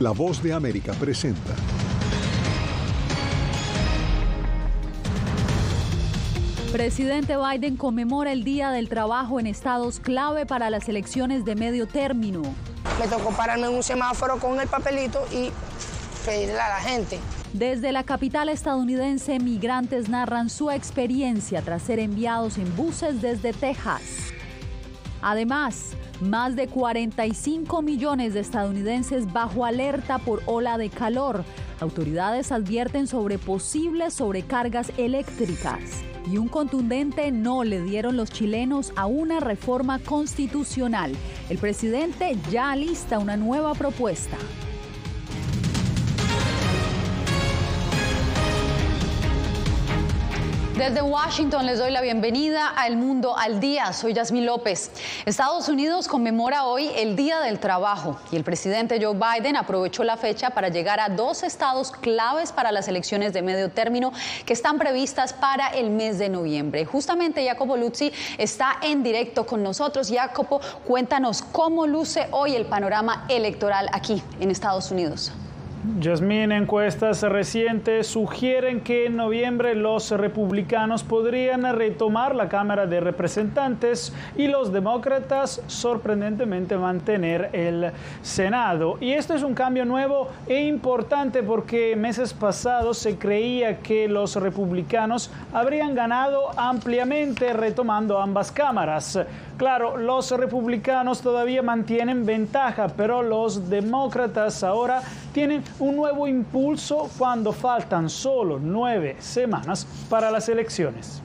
La Voz de América presenta. Presidente Biden conmemora el Día del Trabajo en estados clave para las elecciones de medio término. Me tocó pararme en un semáforo con el papelito y pedirle a la gente. Desde la capital estadounidense, migrantes narran su experiencia tras ser enviados en buses desde Texas. Además, más de 45 millones de estadounidenses bajo alerta por ola de calor. Autoridades advierten sobre posibles sobrecargas eléctricas. Y un contundente no le dieron los chilenos a una reforma constitucional. El presidente ya alista una nueva propuesta. Desde Washington les doy la bienvenida a El Mundo al Día. Soy Yasmín López. Estados Unidos conmemora hoy el Día del Trabajo y el presidente Joe Biden aprovechó la fecha para llegar a dos estados claves para las elecciones de medio término que están previstas para el mes de noviembre. Justamente Jacopo Luzzi está en directo con nosotros. Jacopo, cuéntanos cómo luce hoy el panorama electoral aquí en Estados Unidos. Yasmín, encuestas recientes sugieren que en noviembre los republicanos podrían retomar la Cámara de Representantes y los demócratas sorprendentemente mantener el Senado. Y esto es un cambio nuevo e importante porque meses pasados se creía que los republicanos habrían ganado ampliamente retomando ambas cámaras. Claro, los republicanos todavía mantienen ventaja, pero los demócratas ahora tienen un nuevo impulso cuando faltan solo 9 semanas para las elecciones.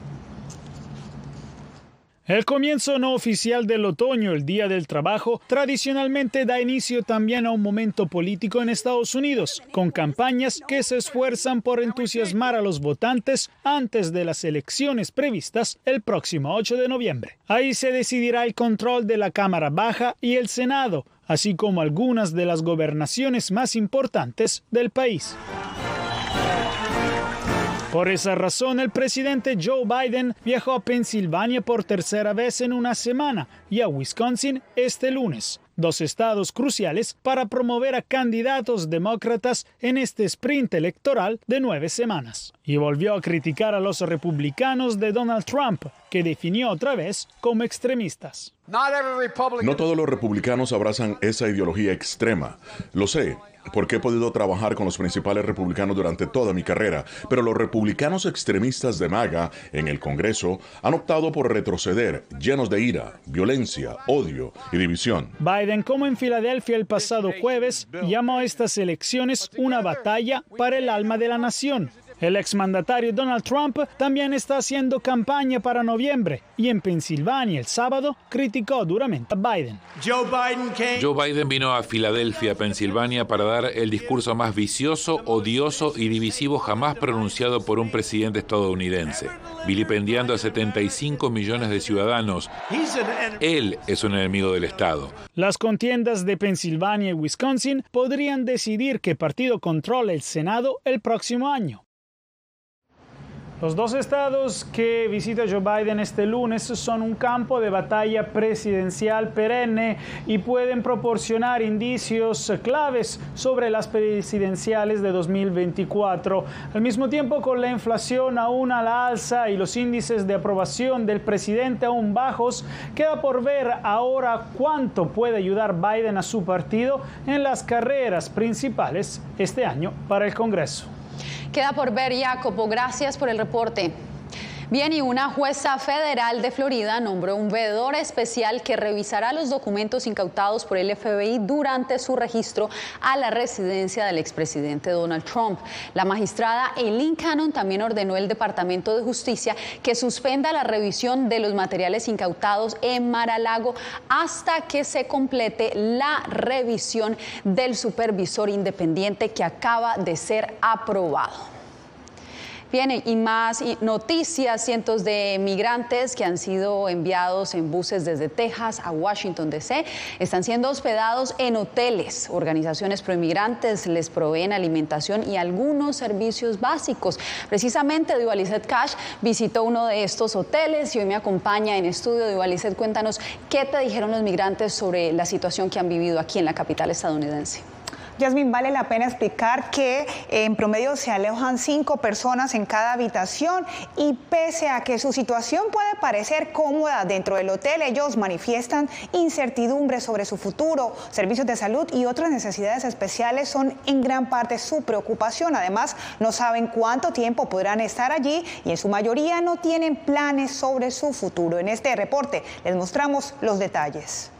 El comienzo no oficial del otoño, el Día del Trabajo, tradicionalmente da inicio también a un momento político en Estados Unidos, con campañas que se esfuerzan por entusiasmar a los votantes antes de las elecciones previstas el próximo 8 de noviembre. Ahí se decidirá el control de la Cámara Baja y el Senado, así como algunas de las gobernaciones más importantes del país. Por esa razón, el presidente Joe Biden viajó a Pensilvania por tercera vez en una semana y a Wisconsin este lunes, dos estados cruciales para promover a candidatos demócratas en este sprint electoral de 9 semanas. Y volvió a criticar a los republicanos de Donald Trump, que definió otra vez como extremistas. No todos los republicanos abrazan esa ideología extrema. Lo sé, porque he podido trabajar con los principales republicanos durante toda mi carrera, pero los republicanos extremistas de MAGA en el Congreso han optado por retroceder, llenos de ira, violencia, odio y división. Biden, como en Filadelfia el pasado jueves, llamó a estas elecciones una batalla para el alma de la nación. El exmandatario Donald Trump también está haciendo campaña para noviembre y en Pensilvania el sábado criticó duramente a Biden. Joe Biden vino a Filadelfia, Pensilvania, para dar el discurso más vicioso, odioso y divisivo jamás pronunciado por un presidente estadounidense, vilipendiando a 75 millones de ciudadanos. Él es un enemigo del Estado. Las contiendas de Pensilvania y Wisconsin podrían decidir qué partido controla el Senado el próximo año. Los dos estados que visita Joe Biden este lunes son un campo de batalla presidencial perenne y pueden proporcionar indicios claves sobre las presidenciales de 2024. Al mismo tiempo, con la inflación aún a la alza y los índices de aprobación del presidente aún bajos, queda por ver ahora cuánto puede ayudar Biden a su partido en las carreras principales este año para el Congreso. Queda por ver, Jacopo. Gracias por el reporte. Bien, y una jueza federal de Florida nombró un veedor especial que revisará los documentos incautados por el FBI durante su registro a la residencia del expresidente Donald Trump. La magistrada Eileen Cannon también ordenó al Departamento de Justicia que suspenda la revisión de los materiales incautados en Mar-a-Lago hasta que se complete la revisión del supervisor independiente que acaba de ser aprobado. Bien, y más noticias. Cientos de migrantes que han sido enviados en buses desde Texas a Washington, D.C. están siendo hospedados en hoteles. Organizaciones proinmigrantes les proveen alimentación y algunos servicios básicos. Precisamente, Dualizet Cash visitó uno de estos hoteles y hoy me acompaña en estudio. Dualizet, cuéntanos qué te dijeron los migrantes sobre la situación que han vivido aquí en la capital estadounidense. Yasmín, vale la pena explicar que en promedio se alojan 5 personas en cada habitación y pese a que su situación puede parecer cómoda dentro del hotel, ellos manifiestan incertidumbre sobre su futuro. Servicios de salud y otras necesidades especiales son en gran parte su preocupación. Además, no saben cuánto tiempo podrán estar allí y en su mayoría no tienen planes sobre su futuro. En este reporte les mostramos los detalles.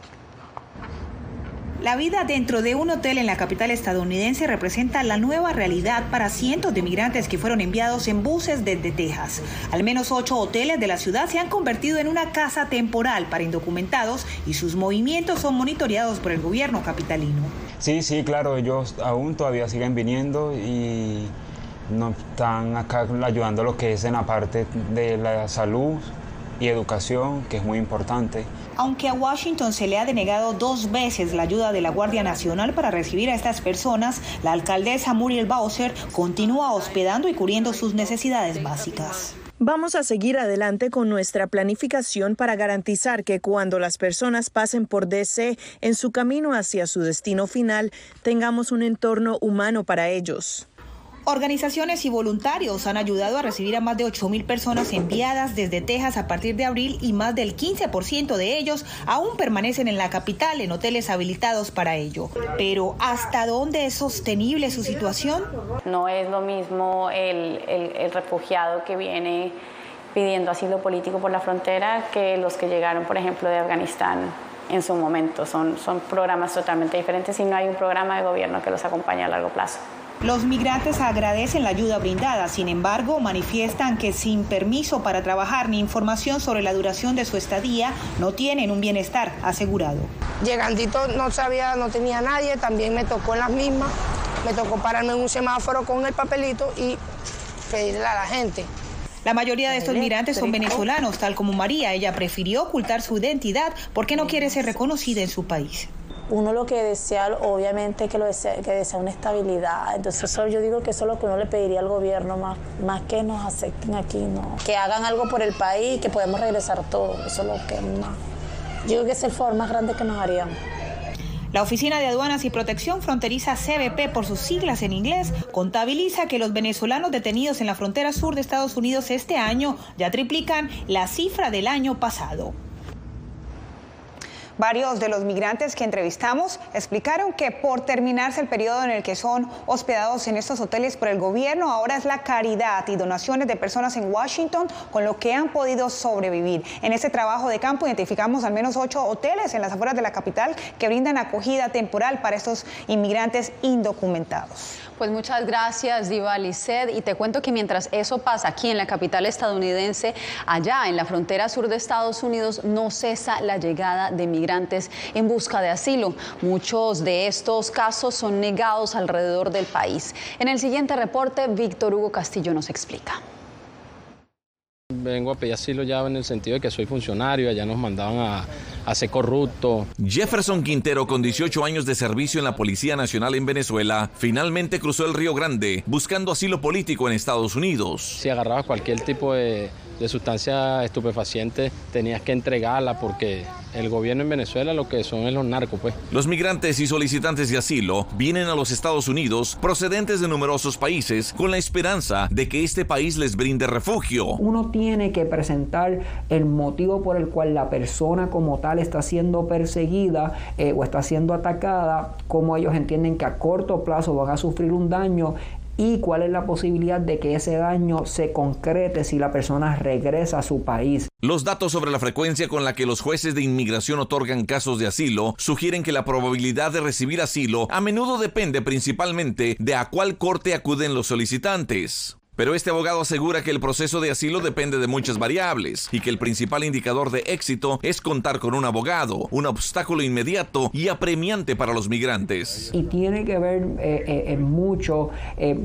La vida dentro de un hotel en la capital estadounidense representa la nueva realidad para cientos de migrantes que fueron enviados en buses desde Texas. Al menos 8 hoteles de la ciudad se han convertido en una casa temporal para indocumentados y sus movimientos son monitoreados por el gobierno capitalino. Sí, claro, ellos aún todavía siguen viniendo y nos están acá ayudando lo que es en la parte de la salud y educación, que es muy importante. Aunque a Washington se le ha denegado 2 veces la ayuda de la Guardia Nacional para recibir a estas personas, la alcaldesa Muriel Bowser continúa hospedando y cubriendo sus necesidades básicas. Vamos a seguir adelante con nuestra planificación para garantizar que cuando las personas pasen por DC en su camino hacia su destino final, tengamos un entorno humano para ellos. Organizaciones y voluntarios han ayudado a recibir a más de 8,000 personas enviadas desde Texas a partir de abril y más del 15% de ellos aún permanecen en la capital en hoteles habilitados para ello. Pero ¿hasta dónde es sostenible su situación? No es lo mismo el refugiado que viene pidiendo asilo político por la frontera que los que llegaron, por ejemplo, de Afganistán en su momento. Son programas totalmente diferentes y no hay un programa de gobierno que los acompañe a largo plazo. Los migrantes agradecen la ayuda brindada, sin embargo, manifiestan que sin permiso para trabajar ni información sobre la duración de su estadía, no tienen un bienestar asegurado. Llegandito no tenía nadie, también me tocó en las mismas, me tocó pararme en un semáforo con el papelito y pedirle a la gente. La mayoría de estos migrantes son venezolanos, tal como María. Ella prefirió ocultar su identidad porque no quiere ser reconocida en su país. Uno lo que desea, obviamente, que desea una estabilidad. Entonces yo digo que eso es lo que uno le pediría al gobierno, más que nos acepten aquí, ¿no? Que hagan algo por el país, que podemos regresar todos. Eso es lo que más. Yo creo que es el favor más grande que nos harían. La Oficina de Aduanas y Protección Fronteriza CBP, por sus siglas en inglés, contabiliza que los venezolanos detenidos en la frontera sur de Estados Unidos este año ya triplican la cifra del año pasado. Varios de los migrantes que entrevistamos explicaron que por terminarse el periodo en el que son hospedados en estos hoteles por el gobierno, ahora es la caridad y donaciones de personas en Washington con lo que han podido sobrevivir. En este trabajo de campo identificamos al menos 8 hoteles en las afueras de la capital que brindan acogida temporal para estos inmigrantes indocumentados. Pues muchas gracias, Diva Lisset. Y te cuento que mientras eso pasa aquí en la capital estadounidense, allá en la frontera sur de Estados Unidos, no cesa la llegada de migrantes en busca de asilo. Muchos de estos casos son negados alrededor del país. En el siguiente reporte, Víctor Hugo Castillo nos explica. Vengo a pedir asilo ya en el sentido de que soy funcionario, allá nos mandaban a ser corrupto. Jefferson Quintero, con 18 años de servicio en la Policía Nacional en Venezuela, finalmente cruzó el Río Grande buscando asilo político en Estados Unidos. Si agarrabas cualquier tipo de sustancia estupefaciente, tenías que entregarla porque el gobierno en Venezuela lo que son es los narcos, pues. Los migrantes y solicitantes de asilo vienen a los Estados Unidos procedentes de numerosos países con la esperanza de que este país les brinde refugio. Uno tiene que presentar el motivo por el cual la persona como tal está siendo perseguida o está siendo atacada, cómo ellos entienden que a corto plazo van a sufrir un daño y cuál es la posibilidad de que ese daño se concrete si la persona regresa a su país. Los datos sobre la frecuencia con la que los jueces de inmigración otorgan casos de asilo sugieren que la probabilidad de recibir asilo a menudo depende principalmente de a cuál corte acuden los solicitantes. Pero este abogado asegura que el proceso de asilo depende de muchas variables y que el principal indicador de éxito es contar con un abogado, un obstáculo inmediato y apremiante para los migrantes. Y tiene que ver mucho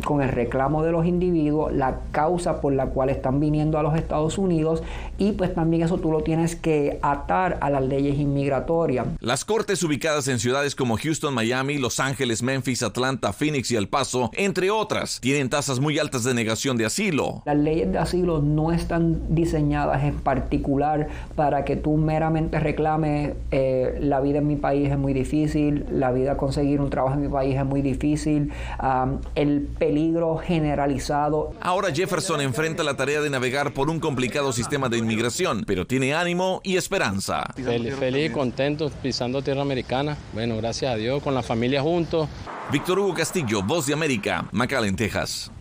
con el reclamo de los individuos, la causa por la cual están viniendo a los Estados Unidos y pues también eso tú lo tienes que atar a las leyes inmigratorias. Las cortes ubicadas en ciudades como Houston, Miami, Los Ángeles, Memphis, Atlanta, Phoenix y El Paso, entre otras, tienen tasas muy altas de negación aplicación de asilo. Las leyes de asilo no están diseñadas en particular para que tú meramente reclames la vida en mi país es muy difícil, la vida conseguir un trabajo en mi país es muy difícil, el peligro generalizado. Ahora Jefferson enfrenta la tarea de navegar por un complicado sistema de inmigración, pero tiene ánimo y esperanza. Feliz y contento pisando tierra americana. Bueno, gracias a Dios, con la familia juntos. Víctor Hugo Castillo, Voz de América, McAllen, Texas.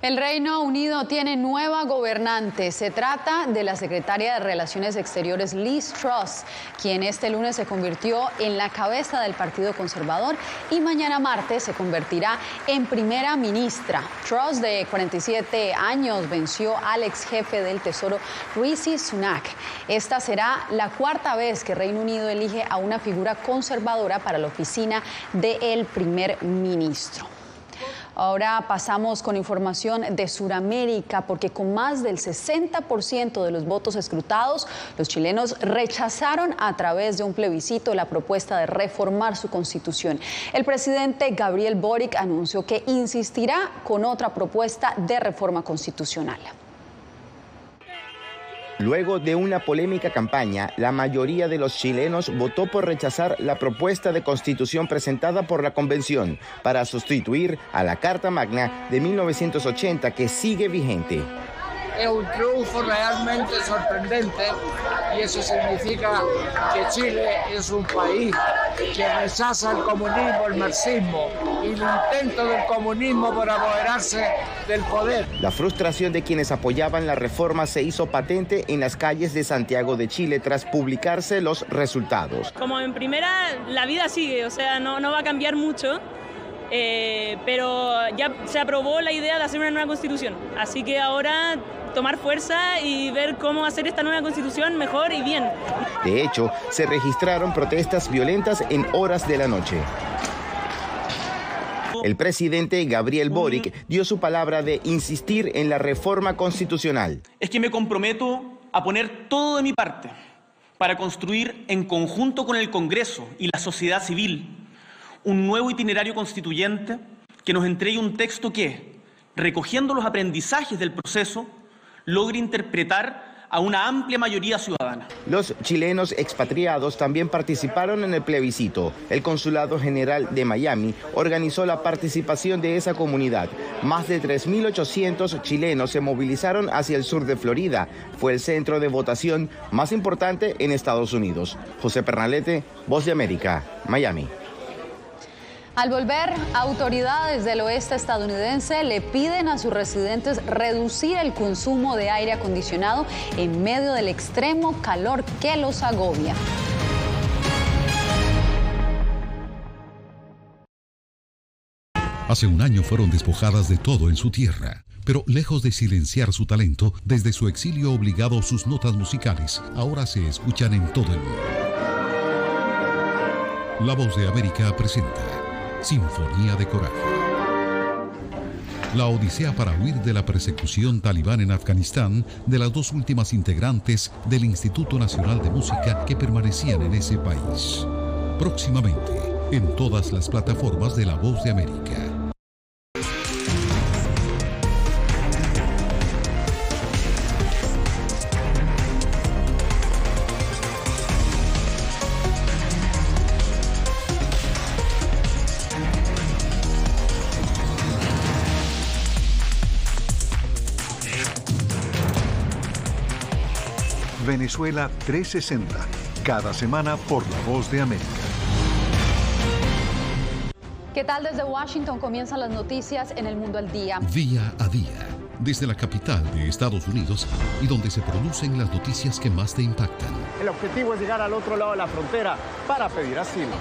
El Reino Unido tiene nueva gobernante. Se trata de la secretaria de Relaciones Exteriores Liz Truss, quien este lunes se convirtió en la cabeza del Partido Conservador y mañana martes se convertirá en primera ministra. Truss, de 47 años, venció al ex jefe del Tesoro Rishi Sunak. Esta será la cuarta vez que Reino Unido elige a una figura conservadora para la oficina del primer ministro. Ahora pasamos con información de Sudamérica, porque con más del 60% de los votos escrutados, los chilenos rechazaron a través de un plebiscito la propuesta de reformar su constitución. El presidente Gabriel Boric anunció que insistirá con otra propuesta de reforma constitucional. Luego de una polémica campaña, la mayoría de los chilenos votó por rechazar la propuesta de constitución presentada por la Convención para sustituir a la Carta Magna de 1980, que sigue vigente. Es un triunfo realmente sorprendente y eso significa que Chile es un país que rechaza el comunismo, el marxismo y el intento del comunismo por apoderarse del poder. La frustración de quienes apoyaban la reforma se hizo patente en las calles de Santiago de Chile tras publicarse los resultados. Como en primera, la vida sigue, o sea, no va a cambiar mucho. Pero ya se aprobó la idea de hacer una nueva constitución, así que ahora tomar fuerza y ver cómo hacer esta nueva constitución mejor y bien. De hecho, se registraron protestas violentas en horas de la noche. El presidente Gabriel Boric dio su palabra de insistir en la reforma constitucional. Es que me comprometo a poner todo de mi parte para construir en conjunto con el Congreso y la sociedad civil un nuevo itinerario constituyente que nos entregue un texto que, recogiendo los aprendizajes del proceso, logre interpretar a una amplia mayoría ciudadana. Los chilenos expatriados también participaron en el plebiscito. El Consulado General de Miami organizó la participación de esa comunidad. Más de 3.800 chilenos se movilizaron hacia el sur de Florida. Fue el centro de votación más importante en Estados Unidos. José Pernalete, Voz de América, Miami. Al volver, autoridades del oeste estadounidense le piden a sus residentes reducir el consumo de aire acondicionado en medio del extremo calor que los agobia. Hace un año fueron despojadas de todo en su tierra, pero lejos de silenciar su talento, desde su exilio obligado, sus notas musicales ahora se escuchan en todo el mundo. La Voz de América presenta Sinfonía de Coraje. La odisea para huir de la persecución talibán en Afganistán de las dos últimas integrantes del Instituto Nacional de Música que permanecían en ese país. Próximamente, en todas las plataformas de La Voz de América. Venezuela 360, cada semana por La Voz de América. ¿Qué tal? Desde Washington comienzan las noticias en El Mundo al Día. Día a día, desde la capital de Estados Unidos y donde se producen las noticias que más te impactan. El objetivo es llegar al otro lado de la frontera para pedir asilo.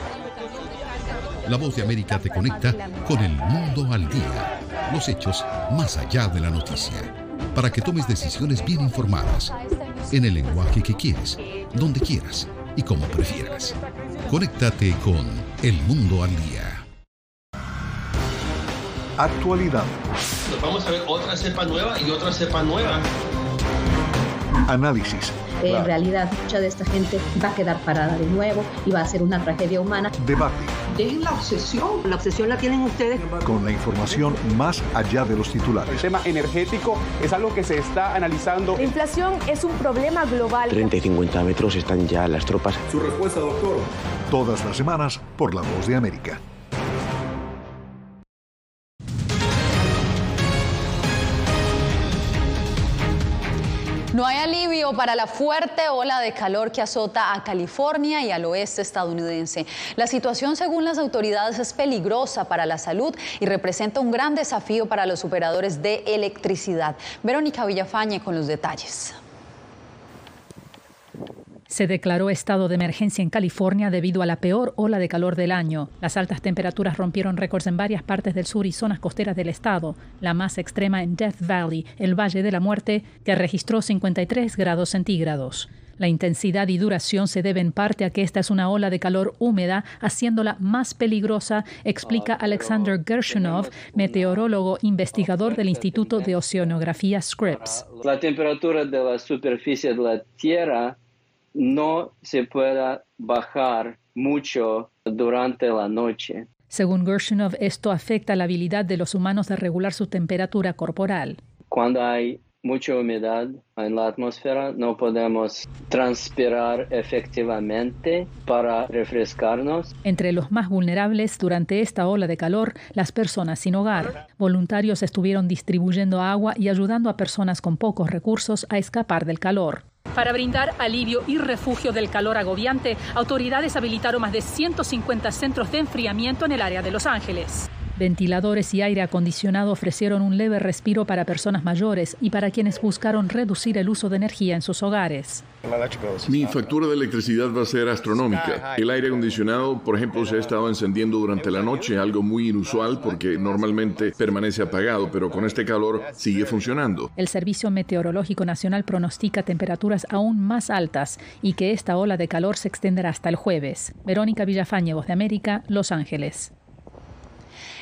La Voz de América te conecta con El Mundo al Día, los hechos más allá de la noticia, para que tomes decisiones bien informadas, en el lenguaje que quieres, donde quieras y como prefieras. Conéctate con El Mundo al Día. Actualidad. Nos vamos a ver otra cepa nueva y otra cepa nueva. Análisis. En realidad, mucha de esta gente va a quedar parada de nuevo y va a ser una tragedia humana. Debate. Dejen la obsesión. La obsesión la tienen ustedes. Con la información más allá de los titulares. El tema energético es algo que se está analizando. La inflación es un problema global. 30 y 50 metros están ya las tropas. Su respuesta, doctor. Todas las semanas por La Voz de América. No hay alivio para la fuerte ola de calor que azota a California y al oeste estadounidense. La situación, según las autoridades, es peligrosa para la salud y representa un gran desafío para los operadores de electricidad. Verónica Villafañe con los detalles. Se declaró estado de emergencia en California debido a la peor ola de calor del año. Las altas temperaturas rompieron récords en varias partes del sur y zonas costeras del estado, la más extrema en Death Valley, el Valle de la Muerte, que registró 53 grados centígrados. La intensidad y duración se debe en parte a que esta es una ola de calor húmeda, haciéndola más peligrosa, explica Alexander Gershunov, meteorólogo investigador del Instituto de Oceanografía Scripps. La temperatura de la superficie de la Tierra no se pueda bajar mucho durante la noche. Según Gershunov, esto afecta la habilidad de los humanos de regular su temperatura corporal. Cuando hay mucha humedad en la atmósfera, no podemos transpirar efectivamente para refrescarnos. Entre los más vulnerables durante esta ola de calor, las personas sin hogar. Voluntarios estuvieron distribuyendo agua y ayudando a personas con pocos recursos a escapar del calor. Para brindar alivio y refugio del calor agobiante, autoridades habilitaron más de 150 centros de enfriamiento en el área de Los Ángeles. Ventiladores y aire acondicionado ofrecieron un leve respiro para personas mayores y para quienes buscaron reducir el uso de energía en sus hogares. Mi factura de electricidad va a ser astronómica. El aire acondicionado, por ejemplo, se ha estado encendiendo durante la noche, algo muy inusual porque normalmente permanece apagado, pero con este calor sigue funcionando. El Servicio Meteorológico Nacional pronostica temperaturas aún más altas y que esta ola de calor se extenderá hasta el jueves. Verónica Villafañe, Voz de América, Los Ángeles.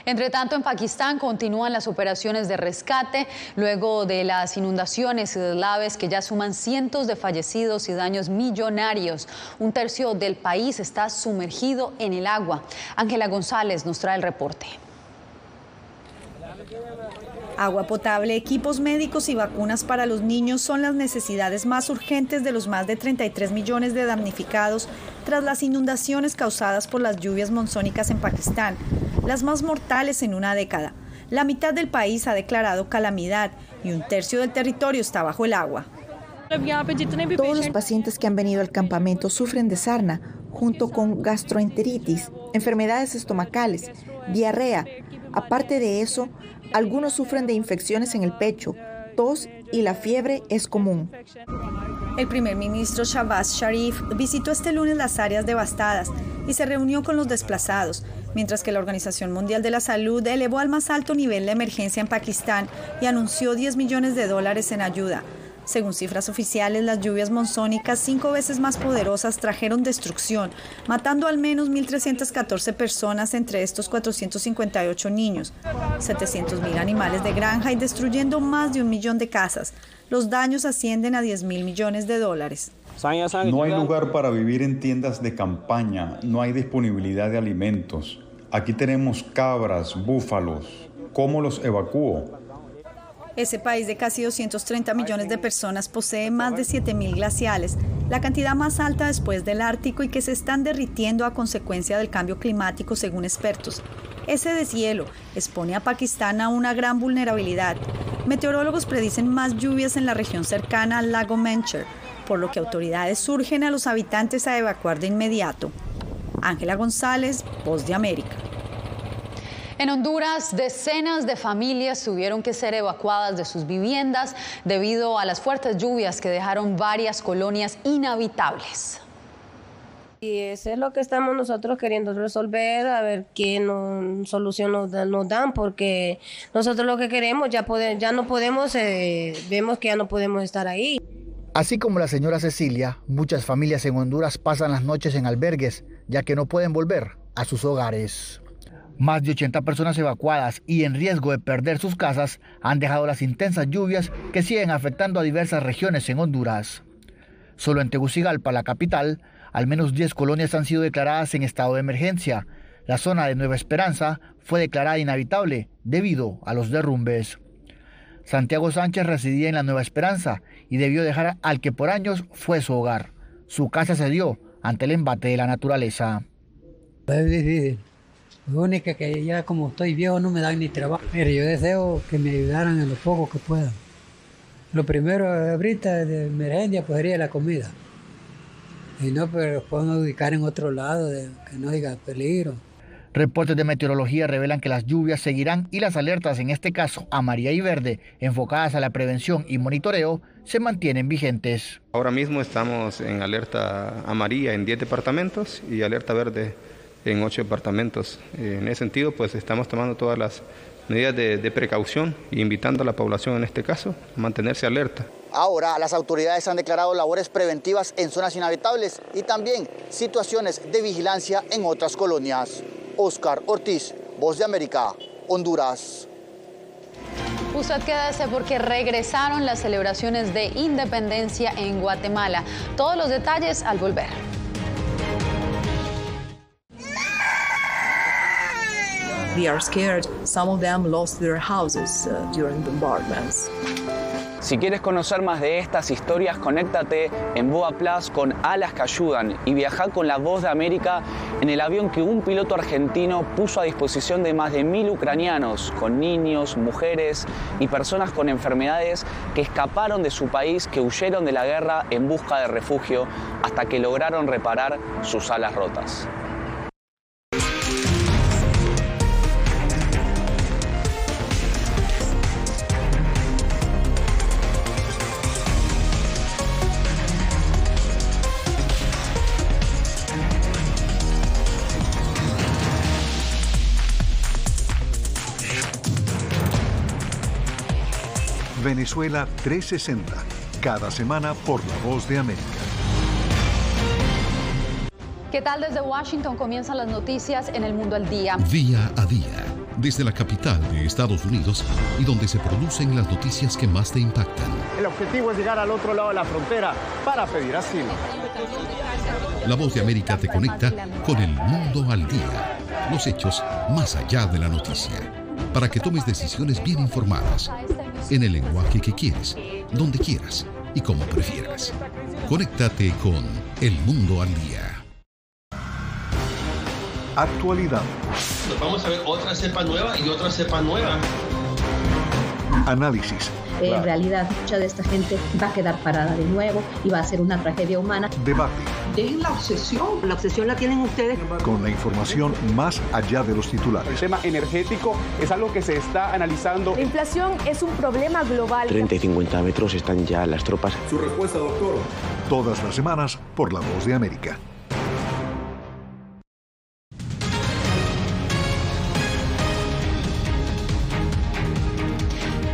Entre tanto, en Pakistán continúan las operaciones de rescate luego de las inundaciones y deslaves que ya suman cientos de fallecidos y daños millonarios. Un tercio del país está sumergido en el agua. Ángela González nos trae el reporte. Agua potable, equipos médicos y vacunas para los niños son las necesidades más urgentes de los más de 33 millones de damnificados tras las inundaciones causadas por las lluvias monzónicas en Pakistán, las más mortales en una década. La mitad del país ha declarado calamidad y un tercio del territorio está bajo el agua. Todos los pacientes que han venido al campamento sufren de sarna, junto con gastroenteritis, enfermedades estomacales, diarrea. Aparte de eso, algunos sufren de infecciones en el pecho, tos y la fiebre es común. El primer ministro Shahbaz Sharif visitó este lunes las áreas devastadas y se reunió con los desplazados, mientras que la Organización Mundial de la Salud elevó al más alto nivel la emergencia en Pakistán y anunció $10 millones en ayuda. Según cifras oficiales, las lluvias monzónicas 5 veces más poderosas trajeron destrucción, matando al menos 1.314 personas, entre estos 458 niños, 700.000 animales de granja y destruyendo más de 1 millón de casas. Los daños ascienden a $10.000 millones. No hay lugar para vivir en tiendas de campaña, no hay disponibilidad de alimentos. Aquí tenemos cabras, búfalos. ¿Cómo los evacúo? Ese país de casi 230 millones de personas posee más de 7.000 glaciales, la cantidad más alta después del Ártico y que se están derritiendo a consecuencia del cambio climático, según expertos. Ese deshielo expone a Pakistán a una gran vulnerabilidad. Meteorólogos predicen más lluvias en la región cercana al lago Mencher, por lo que autoridades urgen a los habitantes a evacuar de inmediato. Ángela González, Voz de América. En Honduras, decenas de familias tuvieron que ser evacuadas de sus viviendas debido a las fuertes lluvias que dejaron varias colonias inhabitables. Y eso es lo que estamos nosotros queriendo resolver, a ver qué solución nos dan, porque nosotros lo que queremos ya no podemos, vemos que ya no podemos estar ahí. Así como la señora Cecilia, muchas familias en Honduras pasan las noches en albergues, ya que no pueden volver a sus hogares. Más de 80 personas evacuadas y en riesgo de perder sus casas han dejado las intensas lluvias que siguen afectando a diversas regiones en Honduras. Solo en Tegucigalpa, la capital, al menos 10 colonias han sido declaradas en estado de emergencia. La zona de Nueva Esperanza fue declarada inhabitable debido a los derrumbes. Santiago Sánchez residía en la Nueva Esperanza y debió dejar al que por años fue su hogar. Su casa cedió ante el embate de la naturaleza. Es difícil. Lo único que ya como estoy viejo no me dan ni trabajo. Mire, yo deseo que me ayudaran en lo poco que puedan. Lo primero ahorita de emergencia pues sería la comida. Y no, pero los pueden ubicar en otro lado, que no haya peligro. Reportes de meteorología revelan que las lluvias seguirán y las alertas, en este caso amarilla y verde, enfocadas a la prevención y monitoreo, se mantienen vigentes. Ahora mismo estamos en alerta amarilla en 10 departamentos y alerta verde en 8 departamentos. En ese sentido, pues estamos tomando todas las medidas de precaución e invitando a la población en este caso a mantenerse alerta. Ahora las autoridades han declarado labores preventivas en zonas inhabitables y también situaciones de vigilancia en otras colonias. Oscar Ortiz, Voz de América, Honduras. Usted quédese porque regresaron las celebraciones de independencia en Guatemala. Todos los detalles al volver. They are scared. Some of them lost their houses during bombardments. Si quieres conocer más de estas historias, conéctate en Boa Plus con Alas que Ayudan y viaja con la Voz de América en el avión que un piloto argentino puso a disposición de más de 1000 ucranianos, con niños, mujeres y personas con enfermedades que escaparon de su país, que huyeron de la guerra en busca de refugio hasta que lograron reparar sus alas rotas. Venezuela 360, cada semana por La Voz de América. ¿Qué tal? Desde Washington comienzan las noticias en El Mundo al Día. Día a día, desde la capital de Estados Unidos y donde se producen las noticias que más te impactan. El objetivo es llegar al otro lado de la frontera para pedir asilo. La Voz de América te conecta con El Mundo al Día, los hechos más allá de la noticia, para que tomes decisiones bien informadas, en el lenguaje que quieres, donde quieras y como prefieras. Conéctate con El Mundo al Día. Actualidad. Nos vamos a ver otra cepa nueva y otra cepa nueva. Análisis. En realidad, mucha de esta gente va a quedar parada de nuevo y va a ser una tragedia humana. Debate. Dejen la obsesión la tienen ustedes. Con la información más allá de los titulares. El tema energético es algo que se está analizando. La inflación es un problema global. 30 y 50 metros están ya las tropas. Su respuesta, doctor. Todas las semanas por La Voz de América.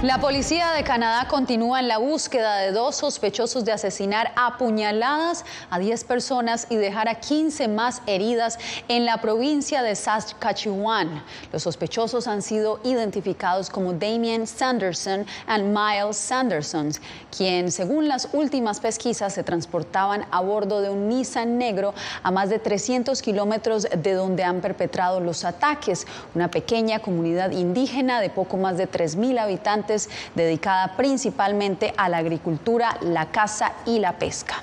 La policía de Canadá continúa en la búsqueda de 2 sospechosos de asesinar a puñaladas a 10 personas y dejar a 15 más heridas en la provincia de Saskatchewan. Los sospechosos han sido identificados como Damien Sanderson y Miles Sanderson, quien, según las últimas pesquisas, se transportaban a bordo de un Nissan negro a más de 300 kilómetros de donde han perpetrado los ataques, una pequeña comunidad indígena de poco más de 3,000 habitantes dedicada principalmente a la agricultura, la caza y la pesca.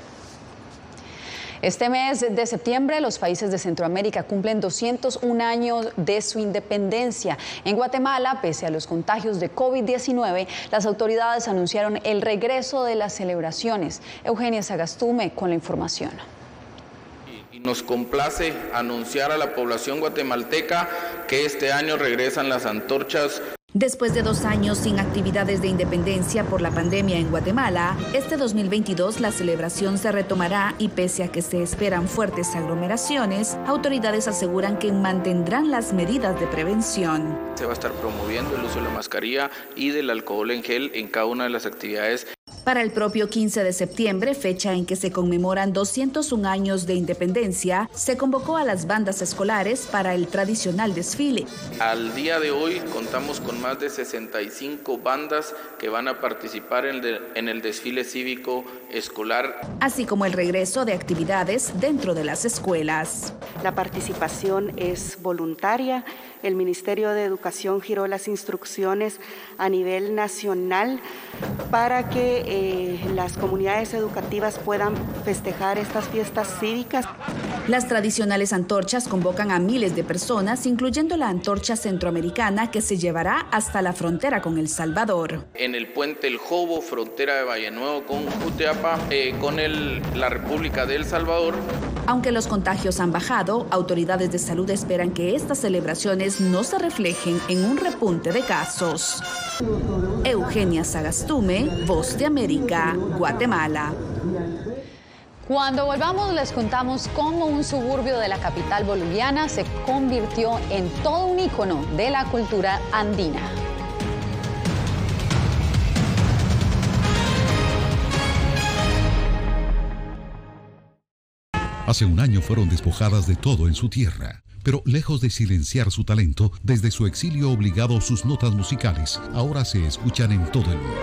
Este mes de septiembre, los países de Centroamérica cumplen 201 años de su independencia. En Guatemala, pese a los contagios de COVID-19, las autoridades anunciaron el regreso de las celebraciones. Eugenia Sagastume con la información. Nos complace anunciar a la población guatemalteca que este año regresan las antorchas. Después de 2 años sin actividades de independencia por la pandemia en Guatemala, este 2022 la celebración se retomará y pese a que se esperan fuertes aglomeraciones, autoridades aseguran que mantendrán las medidas de prevención. Se va a estar promoviendo el uso de la mascarilla y del alcohol en gel en cada una de las actividades. Para el propio 15 de septiembre, fecha en que se conmemoran 201 años de independencia, se convocó a las bandas escolares para el tradicional desfile. Al día de hoy contamos con más de 65 bandas que van a participar en el desfile cívico escolar. Así como el regreso de actividades dentro de las escuelas. La participación es voluntaria. El Ministerio de Educación giró las instrucciones a nivel nacional para que las comunidades educativas puedan festejar estas fiestas cívicas. Las tradicionales antorchas convocan a miles de personas, incluyendo la antorcha centroamericana que se llevará hasta la frontera con El Salvador. En el puente El Jobo, frontera de Valle Nuevo con Jutiapa, con la República de El Salvador. Aunque los contagios han bajado, autoridades de salud esperan que estas celebraciones no se reflejen en un repunte de casos. Eugenia Sagastume, Voz de América, Guatemala. Cuando volvamos les contamos cómo un suburbio de la capital boliviana se convirtió en todo un ícono de la cultura andina. Hace un año fueron despojadas de todo en su tierra, pero lejos de silenciar su talento, desde su exilio obligado sus notas musicales ahora se escuchan en todo el mundo.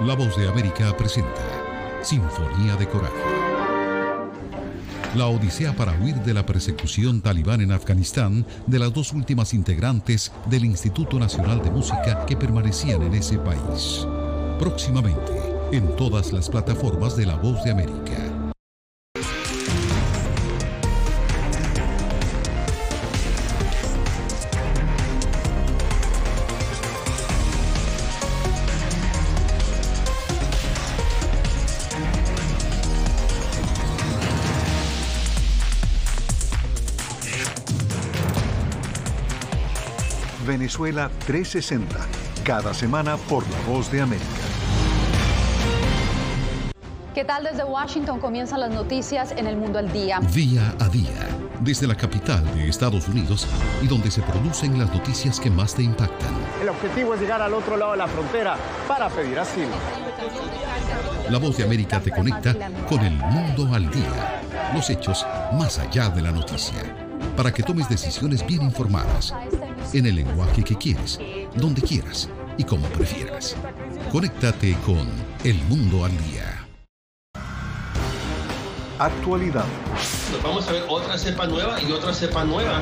La Voz de América presenta Sinfonía de Coraje. La odisea para huir de la persecución talibán en Afganistán de las dos últimas integrantes del Instituto Nacional de Música que permanecían en ese país. Próximamente, en todas las plataformas de La Voz de América. Venezuela 360, cada semana por La Voz de América. ¿Qué tal? Desde Washington comienzan las noticias en El Mundo al Día. Día a día, desde la capital de Estados Unidos y donde se producen las noticias que más te impactan. El objetivo es llegar al otro lado de la frontera para pedir asilo. La Voz de América te conecta con El Mundo al Día. Los hechos más allá de la noticia. Para que tomes decisiones bien informadas, en el lenguaje que quieres, donde quieras y como prefieras. Conéctate con El Mundo al Día. Actualidad. Nos vamos a ver otra cepa nueva y otra cepa nueva.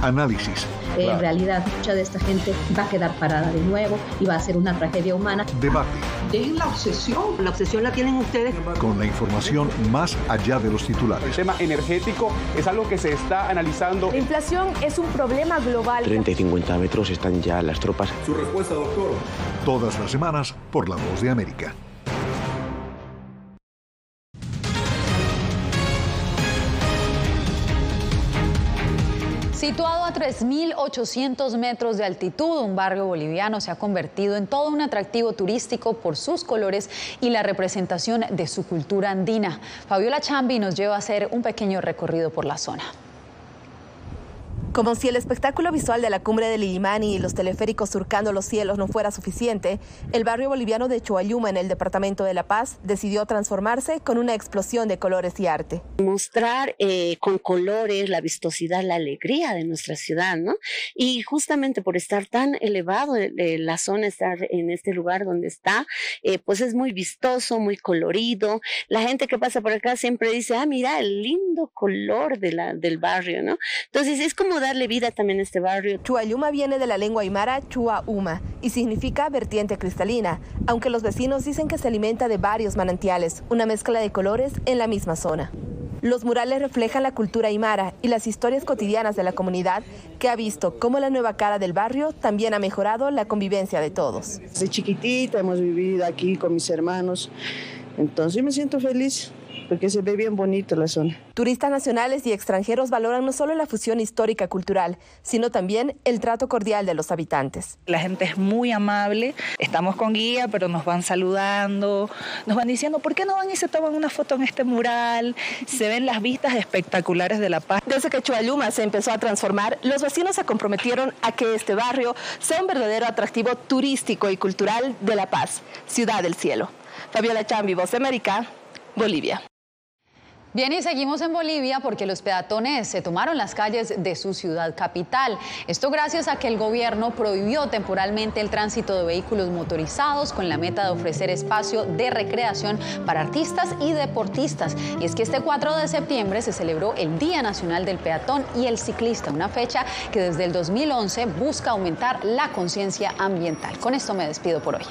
Análisis. En realidad, mucha de esta gente va a quedar parada de nuevo y va a ser una tragedia humana. Debate. Dejen la obsesión la tienen ustedes. Con la información más allá de los titulares. El tema energético es algo que se está analizando. La inflación es un problema global. 30 y 50 metros están ya las tropas. Su respuesta, doctor. Todas las semanas por La Voz de América. Situado a 3.800 metros de altitud, un barrio boliviano se ha convertido en todo un atractivo turístico por sus colores y la representación de su cultura andina. Fabiola Chambi nos lleva a hacer un pequeño recorrido por la zona. Como si el espectáculo visual de la cumbre del Illimani y los teleféricos surcando los cielos no fuera suficiente, el barrio boliviano de Chuayuma, en el departamento de La Paz, decidió transformarse con una explosión de colores y arte. Mostrar con colores la vistosidad, la alegría de nuestra ciudad, ¿no? Y justamente por estar tan elevado la zona, estar en este lugar donde está, pues es muy vistoso, muy colorido. La gente que pasa por acá siempre dice, mira el lindo color del barrio, ¿no? Entonces es como darle vida también a este barrio. Chuayuma viene de la lengua aymara Chuauma y significa vertiente cristalina, aunque los vecinos dicen que se alimenta de varios manantiales, una mezcla de colores en la misma zona. Los murales reflejan la cultura aymara y las historias cotidianas de la comunidad, que ha visto cómo la nueva cara del barrio también ha mejorado la convivencia de todos. Desde chiquitita hemos vivido aquí con mis hermanos, entonces me siento feliz porque se ve bien bonito la zona. Turistas nacionales y extranjeros valoran no solo la fusión histórica cultural, sino también el trato cordial de los habitantes. La gente es muy amable, estamos con guía, pero nos van saludando, nos van diciendo, ¿por qué no van y se toman una foto en este mural? Se ven las vistas espectaculares de La Paz. Desde que Chualuma se empezó a transformar, los vecinos se comprometieron a que este barrio sea un verdadero atractivo turístico y cultural de La Paz, ciudad del cielo. Fabiola Chambi, Voz de América, Bolivia. Bien, y seguimos en Bolivia porque los peatones se tomaron las calles de su ciudad capital. Esto gracias a que el gobierno prohibió temporalmente el tránsito de vehículos motorizados con la meta de ofrecer espacio de recreación para artistas y deportistas. Y es que este 4 de septiembre se celebró el Día Nacional del Peatón y el Ciclista, una fecha que desde el 2011 busca aumentar la conciencia ambiental. Con esto me despido por hoy.